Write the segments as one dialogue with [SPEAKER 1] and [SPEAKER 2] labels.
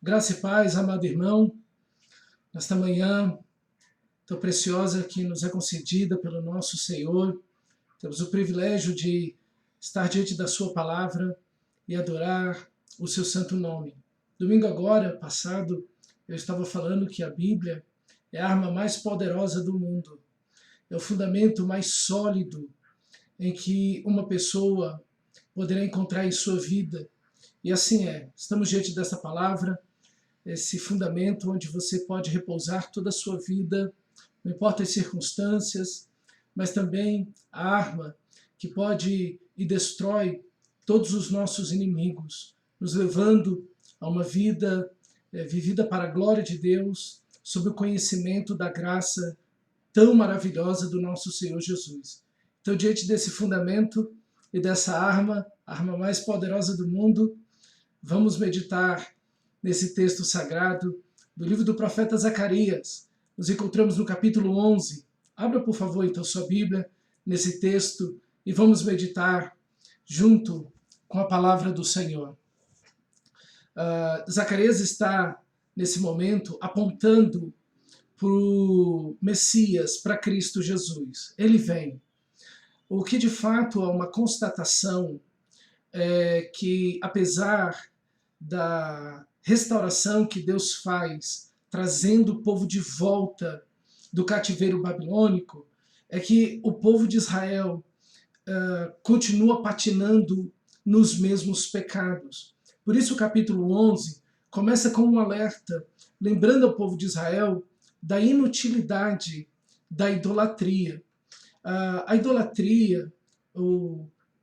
[SPEAKER 1] Graça e paz, amado irmão, nesta manhã tão preciosa que nos é concedida pelo nosso Senhor. Temos o privilégio de estar diante da sua palavra e adorar o seu santo nome. Domingo agora, passado, eu estava falando que a Bíblia é a arma mais poderosa do mundo. É o fundamento mais sólido em que uma pessoa poderá encontrar em sua vida. E assim é. Estamos diante dessa palavra, esse fundamento onde você pode repousar toda a sua vida, não importa as circunstâncias, mas também a arma que pode e destrói todos os nossos inimigos, nos levando a uma vida vivida para a glória de Deus, sob o conhecimento da graça tão maravilhosa do nosso Senhor Jesus. Então, diante desse fundamento e dessa arma, a arma mais poderosa do mundo, vamos meditar nesse texto sagrado do livro do profeta Zacarias. Nos encontramos no capítulo 11. Abra, por favor, então, sua Bíblia nesse texto e vamos meditar junto com a palavra do Senhor. Zacarias está, nesse momento, apontando para o Messias, para Cristo Jesus. Ele vem. O que, de fato, é uma constatação que, apesar da restauração que Deus faz, trazendo o povo de volta do cativeiro babilônico, é que o povo de Israel continua patinando nos mesmos pecados. Por isso o capítulo 11 começa com um alerta, lembrando ao povo de Israel da inutilidade da idolatria. A idolatria,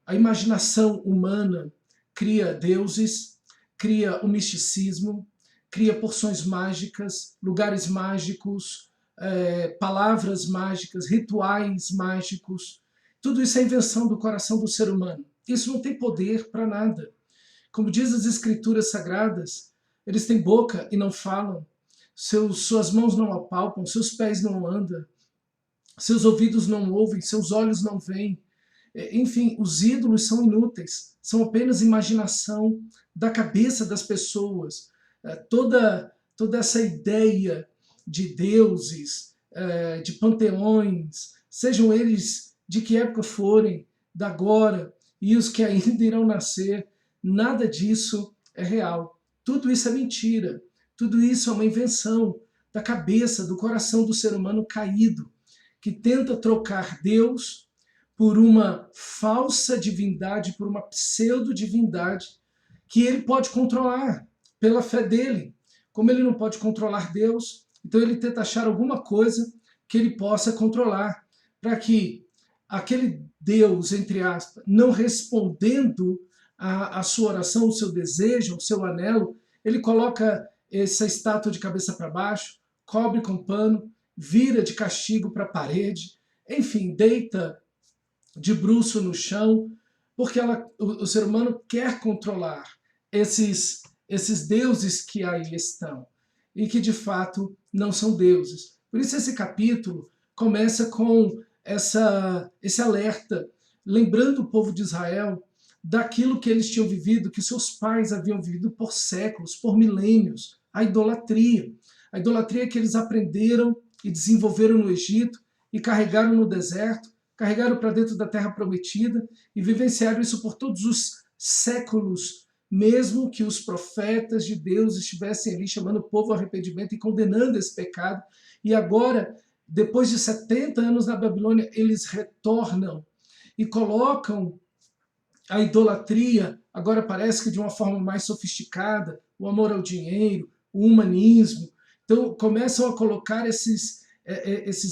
[SPEAKER 1] a imaginação humana, cria deuses, cria o misticismo, cria porções mágicas, lugares mágicos, palavras mágicas, rituais mágicos. Tudo isso é invenção do coração do ser humano. Isso não tem poder para nada. Como diz as escrituras sagradas, eles têm boca e não falam, suas mãos não apalpam, seus pés não andam, seus ouvidos não ouvem, seus olhos não veem. Enfim, os ídolos são inúteis, são apenas imaginação da cabeça das pessoas. Toda essa ideia de deuses, de panteões, sejam eles de que época forem, da agora e os que ainda irão nascer, nada disso é real. Tudo isso é mentira, tudo isso é uma invenção da cabeça, do coração do ser humano caído, que tenta trocar Deus por uma falsa divindade, por uma pseudo-divindade que ele pode controlar pela fé dele. Como ele não pode controlar Deus, então ele tenta achar alguma coisa que ele possa controlar, para que aquele Deus, entre aspas, não respondendo a sua oração, o seu desejo, o seu anelo, ele coloca essa estátua de cabeça para baixo, cobre com pano, vira de castigo para a parede, enfim, deita de bruço no chão, porque o ser humano quer controlar esses deuses que aí estão, e que de fato não são deuses. Por isso esse capítulo começa com esse alerta, lembrando o povo de Israel daquilo que eles tinham vivido, que seus pais haviam vivido por séculos, por milênios, a idolatria. A idolatria que eles aprenderam e desenvolveram no Egito e carregaram no deserto, carregaram para dentro da terra prometida e vivenciaram isso por todos os séculos, mesmo que os profetas de Deus estivessem ali chamando o povo ao arrependimento e condenando esse pecado. E agora, depois de 70 anos na Babilônia, eles retornam e colocam a idolatria, agora parece que de uma forma mais sofisticada, o amor ao dinheiro, o humanismo. Então começam a colocar esses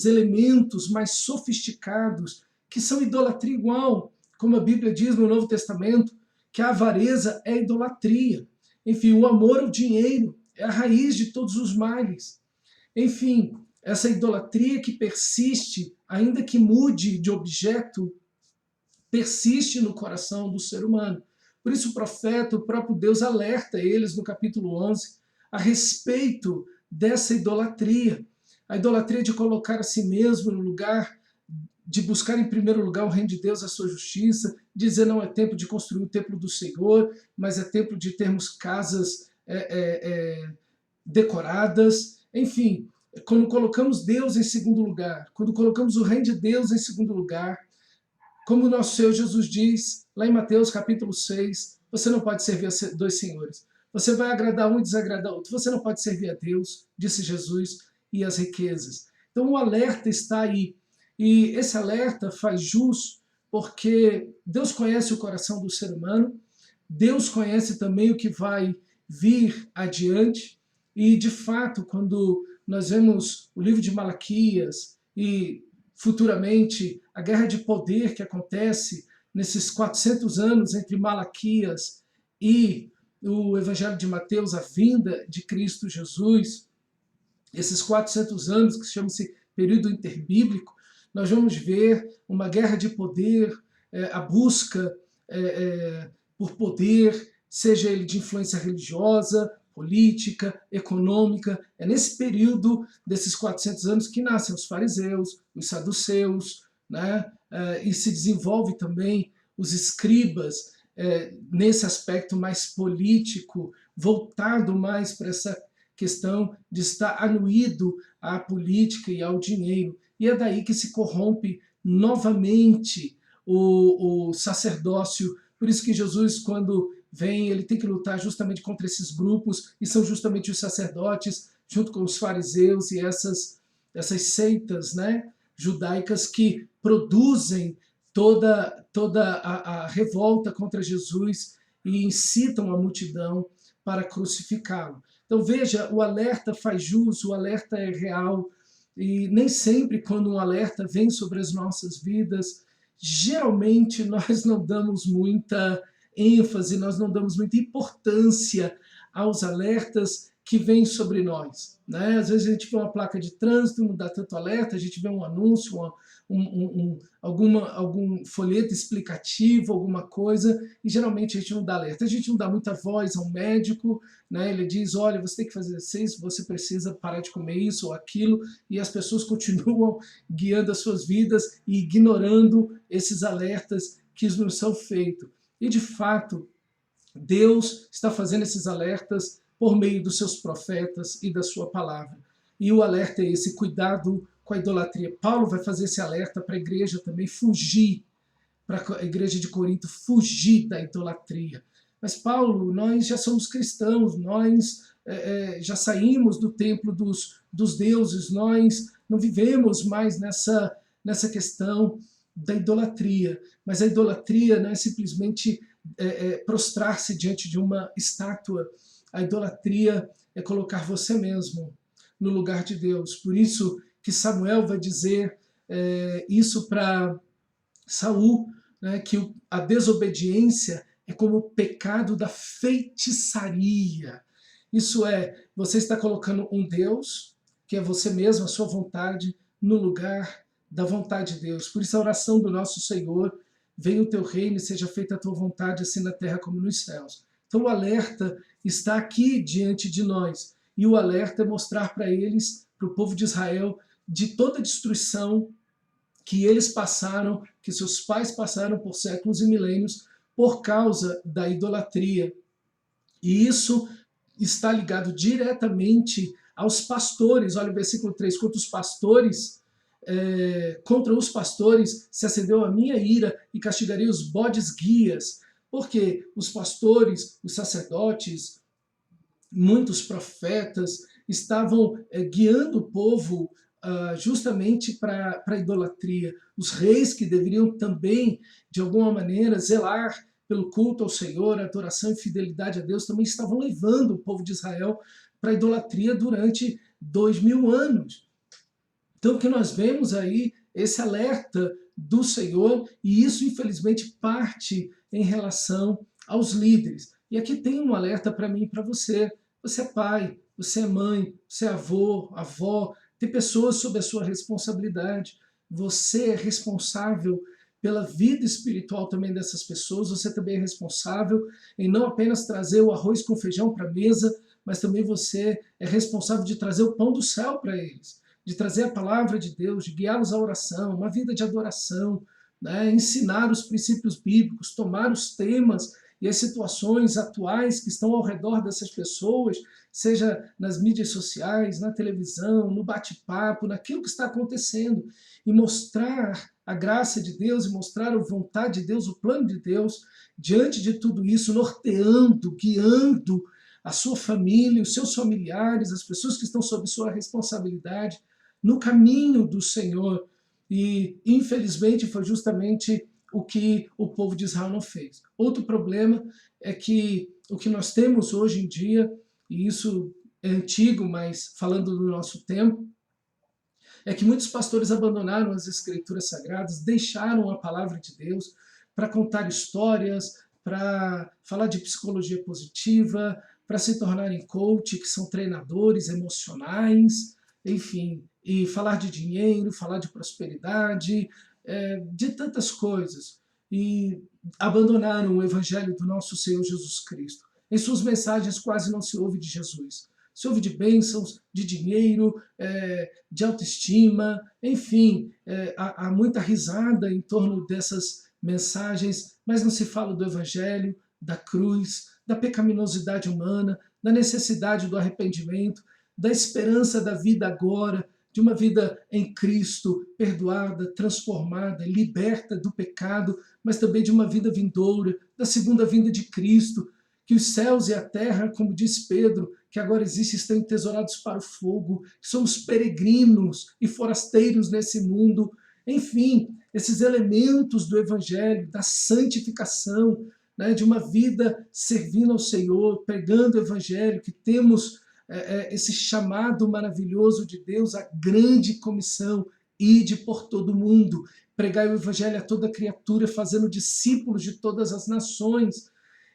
[SPEAKER 1] elementos mais sofisticados, que são idolatria igual, como a Bíblia diz no Novo Testamento, que a avareza é idolatria. Enfim, o amor ao dinheiro é a raiz de todos os males. Enfim, essa idolatria que persiste, ainda que mude de objeto, persiste no coração do ser humano. Por isso o profeta, o próprio Deus, alerta eles no capítulo 11 a respeito dessa idolatria. A idolatria de colocar a si mesmo no lugar, de buscar em primeiro lugar o reino de Deus, a sua justiça, dizer não é tempo de construir o templo do Senhor, mas é tempo de termos casas decoradas, enfim, quando colocamos Deus em segundo lugar, quando colocamos o reino de Deus em segundo lugar, como o nosso Senhor Jesus diz, lá em Mateus capítulo 6, você não pode servir a dois senhores. Você vai agradar um e desagradar outro. Você não pode servir a Deus, disse Jesus, e as riquezas. Então o alerta está aí. E esse alerta faz jus porque Deus conhece o coração do ser humano, Deus conhece também o que vai vir adiante, e de fato, quando nós vemos o livro de Malaquias e futuramente a guerra de poder que acontece nesses 400 anos entre Malaquias e o Evangelho de Mateus, a vinda de Cristo Jesus, esses 400 anos que chama-se período interbíblico, nós vamos ver uma guerra de poder, a busca por poder, seja ele de influência religiosa, política, econômica. É nesse período desses 400 anos que nascem os fariseus, os saduceus, né? E se desenvolve também os escribas, nesse aspecto mais político, voltado mais para essa questão de estar anuído à política e ao dinheiro. E é daí que se corrompe novamente o sacerdócio. Por isso que Jesus, quando vem, ele tem que lutar justamente contra esses grupos, e são justamente os sacerdotes, junto com os fariseus e essas seitas, né, judaicas que produzem toda a revolta contra Jesus e incitam a multidão para crucificá-lo. Então veja, o alerta faz jus, o alerta é real, e nem sempre quando um alerta vem sobre as nossas vidas, geralmente nós não damos muita ênfase, nós não damos muita importância aos alertas que vêm sobre nós, né? Às vezes a gente vê uma placa de trânsito, não dá tanto alerta, a gente vê um anúncio, algum folheto explicativo, alguma coisa, e geralmente a gente não dá alerta. A gente não dá muita voz a um médico, né? Ele diz, olha, você tem que fazer isso, você precisa parar de comer isso ou aquilo, e as pessoas continuam guiando as suas vidas e ignorando esses alertas que nos são feitos. E de fato, Deus está fazendo esses alertas por meio dos seus profetas e da sua palavra. E o alerta é esse, cuidado com a idolatria. Paulo vai fazer esse alerta para a igreja também fugir, para a igreja de Corinto fugir da idolatria. Mas Paulo, nós já somos cristãos, nós já saímos do templo dos deuses, nós não vivemos mais nessa questão da idolatria. Mas a idolatria não é simplesmente prostrar-se diante de uma estátua. A idolatria é colocar você mesmo no lugar de Deus. Por isso que Samuel vai dizer isso para Saul, né, que a desobediência é como o pecado da feitiçaria. Isso é, você está colocando um Deus, que é você mesmo, a sua vontade, no lugar da vontade de Deus. Por isso a oração do nosso Senhor, venha o teu reino e seja feita a tua vontade, assim na terra como nos céus. Então o alerta está aqui diante de nós. E o alerta é mostrar para eles, para o povo de Israel, de toda a destruição que eles passaram, que seus pais passaram por séculos e milênios, por causa da idolatria. E isso está ligado diretamente aos pastores. Olha o versículo 3, contra os pastores se acendeu a minha ira e castigarei os bodes guias. Porque os pastores, os sacerdotes, muitos profetas estavam guiando o povo justamente para a idolatria. Os reis que deveriam também, de alguma maneira, zelar pelo culto ao Senhor, adoração e fidelidade a Deus, também estavam levando o povo de Israel para a idolatria durante 2000 anos. Então o que nós vemos aí, esse alerta do Senhor, e isso infelizmente parte em relação aos líderes. E aqui tem um alerta para mim e para você. Você é pai, você é mãe, você é avô, avó, tem pessoas sob a sua responsabilidade. Você é responsável pela vida espiritual também dessas pessoas, você também é responsável em não apenas trazer o arroz com feijão para a mesa, mas também você é responsável de trazer o pão do céu para eles, de trazer a palavra de Deus, de guiá-los à oração, uma vida de adoração, né? Ensinar os princípios bíblicos, tomar os temas e as situações atuais que estão ao redor dessas pessoas, seja nas mídias sociais, na televisão, no bate-papo, naquilo que está acontecendo, e mostrar a graça de Deus e mostrar a vontade de Deus, o plano de Deus, diante de tudo isso, norteando, guiando a sua família, os seus familiares, as pessoas que estão sob sua responsabilidade, no caminho do Senhor. E, infelizmente, foi justamente o que o povo de Israel não fez. Outro problema é que o que nós temos hoje em dia, e isso é antigo, mas falando do nosso tempo, é que muitos pastores abandonaram as escrituras sagradas, deixaram a palavra de Deus para contar histórias, para falar de psicologia positiva, para se tornarem coach, que são treinadores emocionais, enfim, e falar de dinheiro, falar de prosperidade, de tantas coisas. E abandonaram o evangelho do nosso Senhor Jesus Cristo. Em suas mensagens quase não se ouve de Jesus. Se ouve de bênçãos, de dinheiro, de autoestima, enfim, há muita risada em torno dessas mensagens, mas não se fala do evangelho, da cruz, da pecaminosidade humana, da necessidade do arrependimento, da esperança da vida agora, de uma vida em Cristo, perdoada, transformada, liberta do pecado, mas também de uma vida vindoura, da segunda vinda de Cristo, que os céus e a terra, como diz Pedro, que agora existem, estão entesourados para o fogo, que somos peregrinos e forasteiros nesse mundo. Enfim, esses elementos do evangelho, da santificação, né, de uma vida servindo ao Senhor, pregando o evangelho, que temos esse chamado maravilhoso de Deus, a grande comissão, ide por todo o mundo, pregai o evangelho a toda criatura, fazendo discípulos de todas as nações.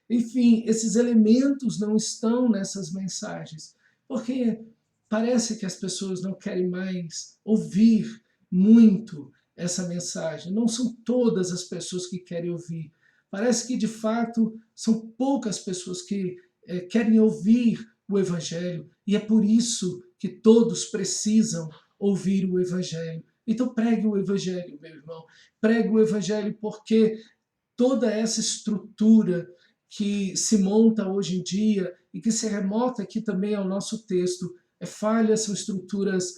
[SPEAKER 1] Enfim, esses elementos não estão nessas mensagens, porque parece que as pessoas não querem mais ouvir muito essa mensagem. Não são todas as pessoas que querem ouvir. Parece que, de fato, são poucas pessoas que querem ouvir o Evangelho, e é por isso que todos precisam ouvir o Evangelho. Então pregue o Evangelho, meu irmão. Pregue o Evangelho, porque toda essa estrutura que se monta hoje em dia e que se remota aqui também ao nosso texto é falha, são estruturas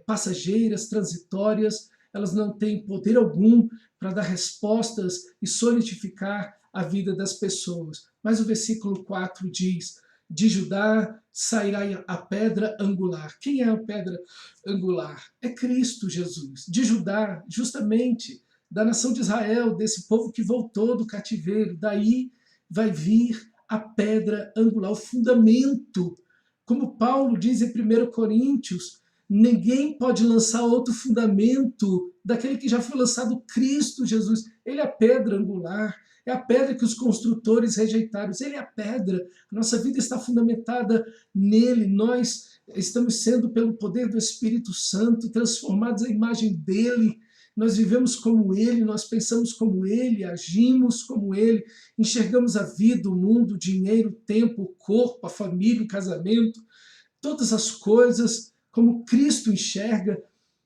[SPEAKER 1] passageiras, transitórias, elas não têm poder algum para dar respostas e solidificar a vida das pessoas. Mas o versículo 4 diz: de Judá sairá a pedra angular. Quem é a pedra angular? É Cristo Jesus. De Judá, justamente, da nação de Israel, desse povo que voltou do cativeiro, daí vai vir a pedra angular, o fundamento. Como Paulo diz em 1 Coríntios, ninguém pode lançar outro fundamento daquele que já foi lançado, Cristo Jesus. Ele é a pedra angular, é a pedra que os construtores rejeitaram. Ele é a pedra, a nossa vida está fundamentada nele. Nós estamos sendo, pelo poder do Espírito Santo, transformados à imagem dele. Nós vivemos como ele, nós pensamos como ele, agimos como ele, enxergamos a vida, o mundo, o dinheiro, o tempo, o corpo, a família, o casamento, todas as coisas como Cristo enxerga,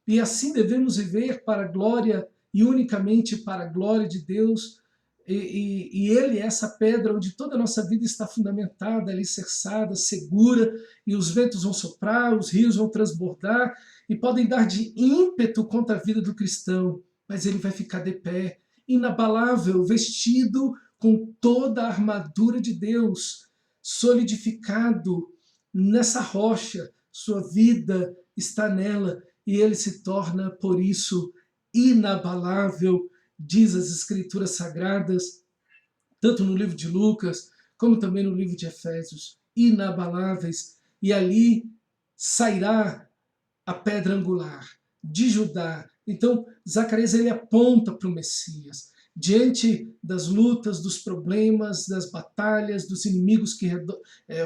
[SPEAKER 1] e assim devemos viver para a glória e unicamente para a glória de Deus. E ele é essa pedra onde toda a nossa vida está fundamentada, alicerçada, segura, e os ventos vão soprar, os rios vão transbordar e podem dar de ímpeto contra a vida do cristão, mas ele vai ficar de pé, inabalável, vestido com toda a armadura de Deus, solidificado nessa rocha, sua vida está nela, e ele se torna, por isso, inabalável, diz as Escrituras Sagradas, tanto no livro de Lucas, como também no livro de Efésios, inabaláveis, e ali sairá a pedra angular de Judá. Então, Zacarias ele aponta para o Messias. Diante das lutas, dos problemas, das batalhas, dos inimigos que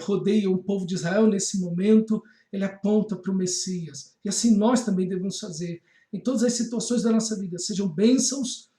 [SPEAKER 1] rodeiam o povo de Israel nesse momento, ele aponta para o Messias. E assim nós também devemos fazer em todas as situações da nossa vida, sejam bênçãos,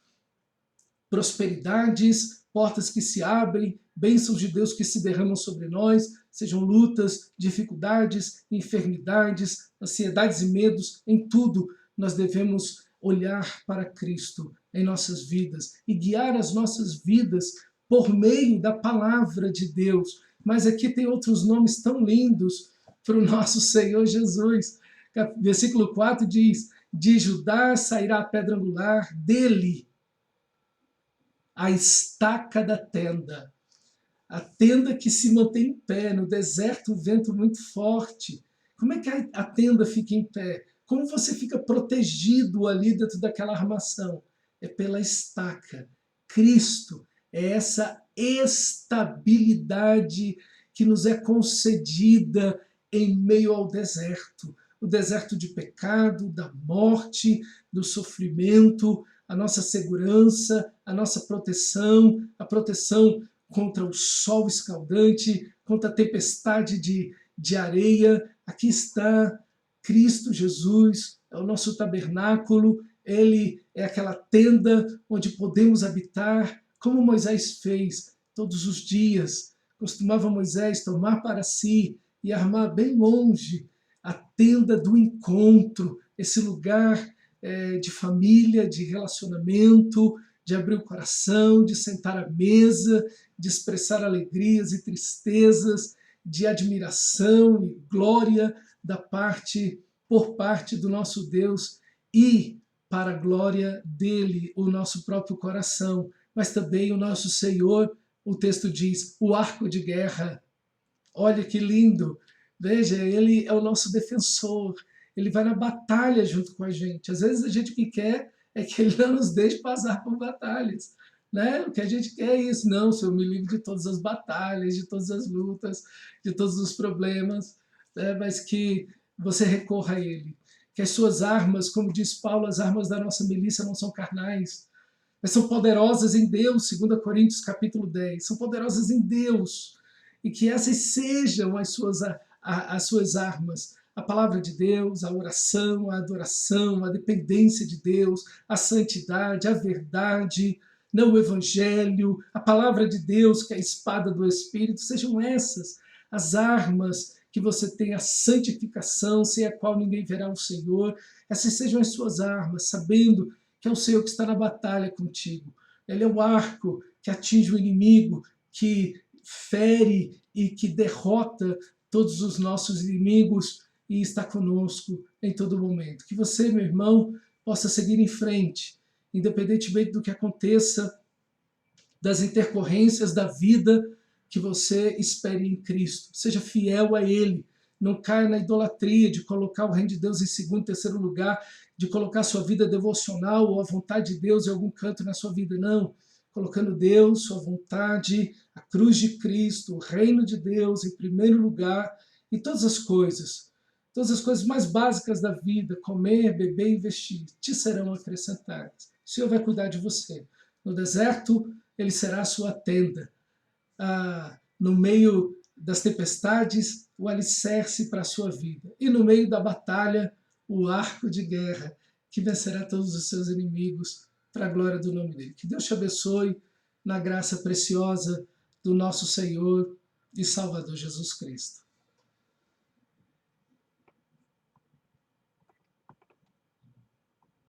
[SPEAKER 1] prosperidades, portas que se abrem, bênçãos de Deus que se derramam sobre nós, sejam lutas, dificuldades, enfermidades, ansiedades e medos, em tudo nós devemos olhar para Cristo em nossas vidas e guiar as nossas vidas por meio da palavra de Deus. Mas aqui tem outros nomes tão lindos para o nosso Senhor Jesus. Versículo 4 diz: de Judá sairá a pedra angular, dele a estaca da tenda. A tenda que se mantém em pé, no deserto, o vento muito forte. Como é que a tenda fica em pé? Como você fica protegido ali dentro daquela armação? É pela estaca. Cristo é essa estabilidade que nos é concedida em meio ao deserto. O deserto de pecado, da morte, do sofrimento, a nossa segurança, a nossa proteção, a proteção contra o sol escaldante, contra a tempestade de areia. Aqui está Cristo Jesus, é o nosso tabernáculo, ele é aquela tenda onde podemos habitar, como Moisés fez todos os dias. Costumava Moisés tomar para si e armar bem longe a tenda do encontro, esse lugar de família, de relacionamento, de abrir o coração, de sentar à mesa, de expressar alegrias e tristezas, de admiração e glória por parte do nosso Deus e para a glória dele, o nosso próprio coração, mas também o nosso Senhor, o texto diz, o arco de guerra. Olha que lindo! Veja, ele é o nosso defensor, ele vai na batalha junto com a gente. Às vezes a gente o que quer é que ele não nos deixe passar por batalhas. Né? O que a gente quer é isso. Não, Senhor, me livre de todas as batalhas, de todas as lutas, de todos os problemas, né? Mas que você recorra a Ele. Que as suas armas, como diz Paulo, as armas da nossa milícia não são carnais, mas são poderosas em Deus, 2 Coríntios capítulo 10. São poderosas em Deus. E que essas sejam as suas armas. A palavra de Deus, a oração, a adoração, a dependência de Deus, a santidade, a verdade, não o evangelho, a palavra de Deus, que é a espada do Espírito, sejam essas as armas que você tem, a santificação, sem a qual ninguém verá o Senhor. Essas sejam as suas armas, sabendo que é o Senhor que está na batalha contigo. Ele é o arco que atinge o inimigo, que fere e que derrota todos os nossos inimigos e está conosco em todo momento. Que você, meu irmão, possa seguir em frente, independentemente do que aconteça, das intercorrências da vida, que você espere em Cristo. Seja fiel a Ele. Não caia na idolatria de colocar o reino de Deus em segundo, terceiro lugar, de colocar sua vida devocional ou a vontade de Deus em algum canto na sua vida. Não. Colocando Deus, sua vontade, a cruz de Cristo, o reino de Deus em primeiro lugar e todas as coisas mais básicas da vida, comer, beber e vestir, te serão acrescentadas. O Senhor vai cuidar de você. No deserto, Ele será a sua tenda. No meio das tempestades, o alicerce para a sua vida. E no meio da batalha, o arco de guerra, que vencerá todos os seus inimigos para a glória do nome dele. Que Deus te abençoe na graça preciosa do nosso Senhor e Salvador Jesus Cristo.